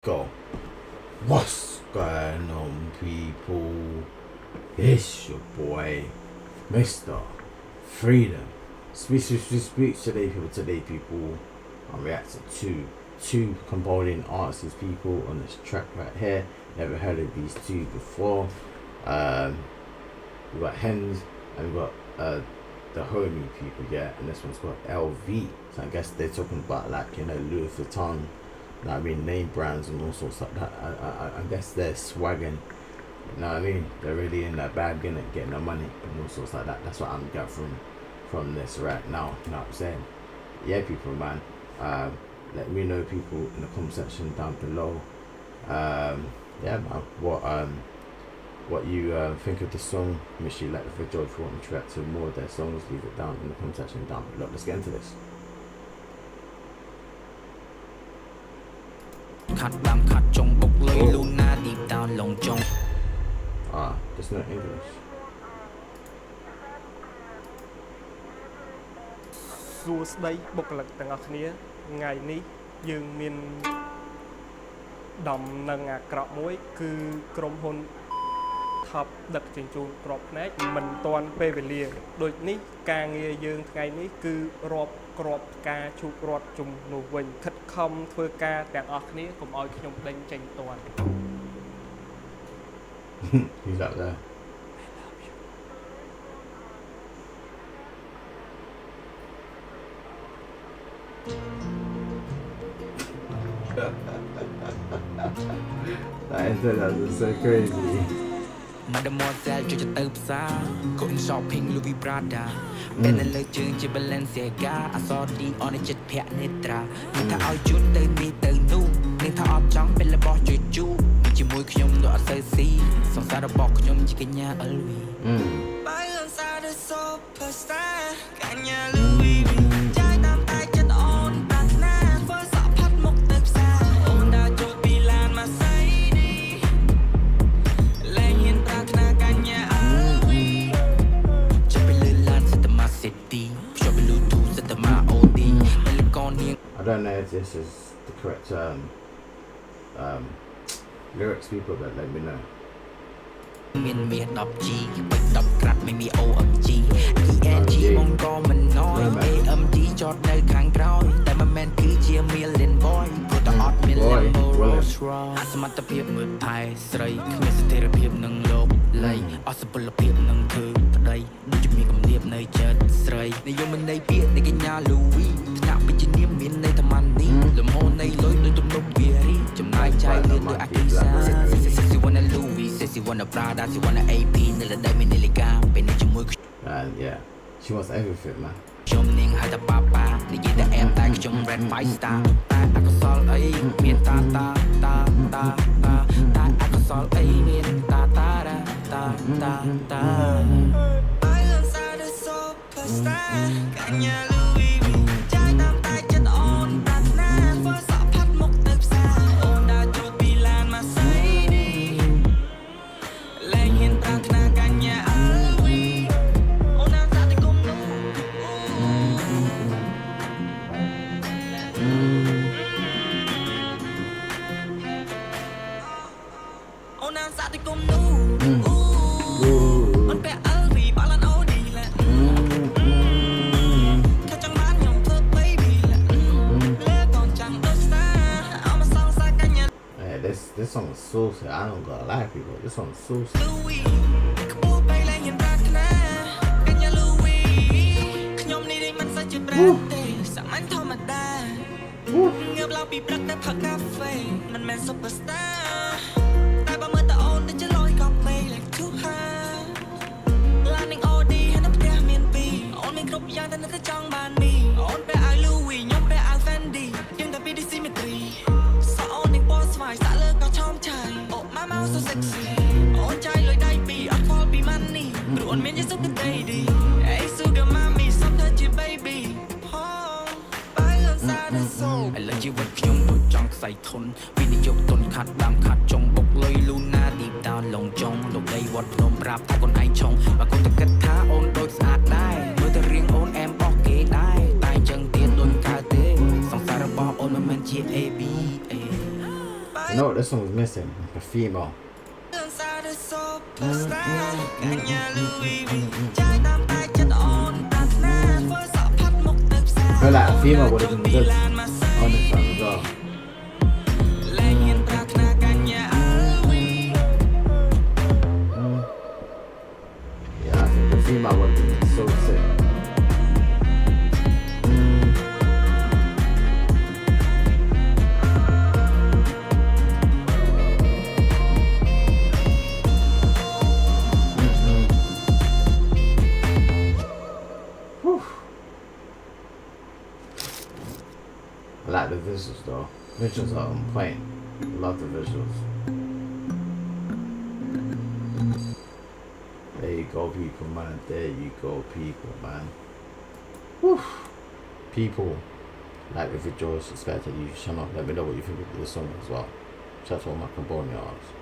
Go. What's going on, people? It's your boy, Mr. Freedom. Speak today, people. I'm reacting to two Cambodian artists, people, on this track right here. Never heard of these two before. We got Hens and we got the Homie people, yeah, and this one's called LV. So I guess they're talking about, like, you know, Louis Vuitton, you know what I mean, name brands and all sorts like that. I guess they're swagging, you know what I mean, they're really in that bag, getting their money and all sorts like that. That's what I'm getting from this right now, you know what I'm saying. Yeah, people, man, let me know, people, in the comment section down below, yeah, man, what you think of the song. Make sure you like the video. If you want me to react to more of their songs, leave it down in the comment section down below. Let's get into this. There's no English. សួស្តីបុគ្គលិកទាំងអស់គ្នាថ្ងៃនេះយើងមានដំណឹងអាក្រក់មួយគឺក្រុមហ៊ុនថប់ដឹកជញ្ជូនក្របផ្នែកមិនទាន់ពេលវេលាដូចនេះការងារយើងថ្ងៃនេះគឺរាប់ក្របការជូករត់ជំនួសវិញខិតខំធ្វើការទាំងអស់គ្នាកុំឲ្យខ្ញុំដេញចេញទាន់ He's out there. That internet is so crazy. Mademoiselle ជួយទៅផ្សារកូន shopping Louis Prada ពេលនៅលើជើងជា Balenciaga អសរ D on ចិត្តភ័ក្រនេត្រានឹងថាឲ្យជូនទៅនេះទៅនោះនឹងថាអត់ចង់เป็นរបស់ជជូជាមួយខ្ញុំនោះអត់សូវស៊ីសង្សាររបស់ខ្ញុំជាកញ្ញា LV បាយលំសារទៅ superstar កញ្ញា Louis ចាយតាមតែចិត្តអូនប្រាថ្នាធ្វើសក់ផាត់មុខទៅផ្សារអូនដើរចូលពីឡានមកស្អីនេះលែងហ៊ានប្រាថ្នាកញ្ញា LV ចាប់ពីលើឡានសិតមក City ភ្ជាប់ Bluetooth សិតមក OD តែលកននាង I don't know if this is the correct lyrics, people, but let me know. មានមាស 10G ពេជ្រ10ក្រាត់ไม่มี OMG ENG មកក៏មិនណយ AMG ចតនៅខាងក្រោយតែមិនមែនគឺជា Million Boy ព្រោះតែអត់មាន Lambo Rolls Royce អសមត្ថភាពមើលថែស្រីគ្មានស្ថិរភាពនឹងលោកលៃអស់សុពលភាពនឹងធ្វើប្តីដូចជាមានគំនាបនៅចិត្តស្រីនិយមន័យពាក្យនៃកញ្ញា Louis ថ្នាក់វិជ្ជានាមមានន័យថាម៉ាន់នេះលំហនៃលុយដូចទំនប់វារីចំណាយចាយលឿនដូចអាគីសា Sexy wanna Louis Sexy wanna Prada She wanna AP នៅលើដៃមាននាឡិកាពេលនេះជាមួយ Yeah, she wants everything, man. ខ្ញុំនាងហៅថាប៉ាប៉ានិយាយតែអែមតែខ្ញុំ Red Five Star តែអកុសលអីមានតាតែអកុសលអីមានតាបាយលំសារទៅ Superstar កញ្ញា Louis ចាយតាមតែចិត្តអូនប្រាថ្នាធ្វើសក់ផាត់មុខទៅផ្សារអូនដើរចូលពីឡានមកស្អីនេះលែងហ៊ានប្រាថ្នាកញ្ញា Louis អូនដើរសាទៅគុំនោះអូនដើរសាទៅគុំនោះអូនពាក់ LV បាឡាន OD ឡាថាចង់បានខ្ញុំធ្វើ baby ឡាលើកូនចាំដូចស្នាអោមកសងសាកញ្ញា Yeah, this song is saucy. I don't gonna lie, people. This song is saucy. Louis ក្បួរបីលែងហ៊ានប្រាថ្នាកញ្ញា Louis ខ្ញុំនេះមិនសូវជាប្រែទេសាមញ្ញធម្មតាងើបឡើងពីព្រឹកទៅផឹកកាហ្វេមិនមែន superstar តែបើមើលតអូនទៅជាលុយកប់ពេក like too high ឡាននឹង OD ហើយនៅផ្ទះមានពីរអូនមានគ្រប់យ៉ាងតែនៅតែចង់បានមីអូនពាក់អាវ Louis ខ្ញុំពាក់អាវ Fendi យើងតែពី Symmetry សក់អូននឹងពណ៌ស្វាយសាក់លើក៏ឆោមឆាយអូ Mama so sexy អូនចាយលុយដៃពីរអត់ខ្វល់ពី money ព្រោះអូនមានជា Sugar Daddy Hey Sugar Mommy សំដៅជា baby បាយលំសារទៅ so ឥឡូវជីវិតខ្ញុំដូចចង់ខ្សែធនវិនិយោគទុនខាត់ដាំខាត់ចុងបុកលុយ Luna deep down លងចុងលោកដីវត្តភ្នំប្រាប់ថាខ្លួនឯងឆុងបើគាត់ទៅគិតថាអូនដូចស្អាតដែរមើលទៅរៀងអូនអែមបោះគេដែរតែអញ្ចឹងទៀតដូចកើតទេសង្សាររបស់អូនមិនមែនជា ABA You know what this song was missing? Like a female. រឿងសារឬសូផាស្តាកញ្ញាលូវីវីចាយតាមតែចិត្តអូនប្រាថ្នាធ្វើសក់ផាត់មុខទៅផ្សារ I feel like a female would have been good on this song as well. លែងហ៊ានប្រាថ្នាកញ្ញាលូវី Yeah, I think the female would have been so sick. I like the visuals though. Visuals are on point. Love the visuals. There you go, people, man. There you go, people, man. Whew. People, like if it yours, subscribe to the YouTube channel. Let me know what you think of this song as well. Shout out to all my Cambodia artists.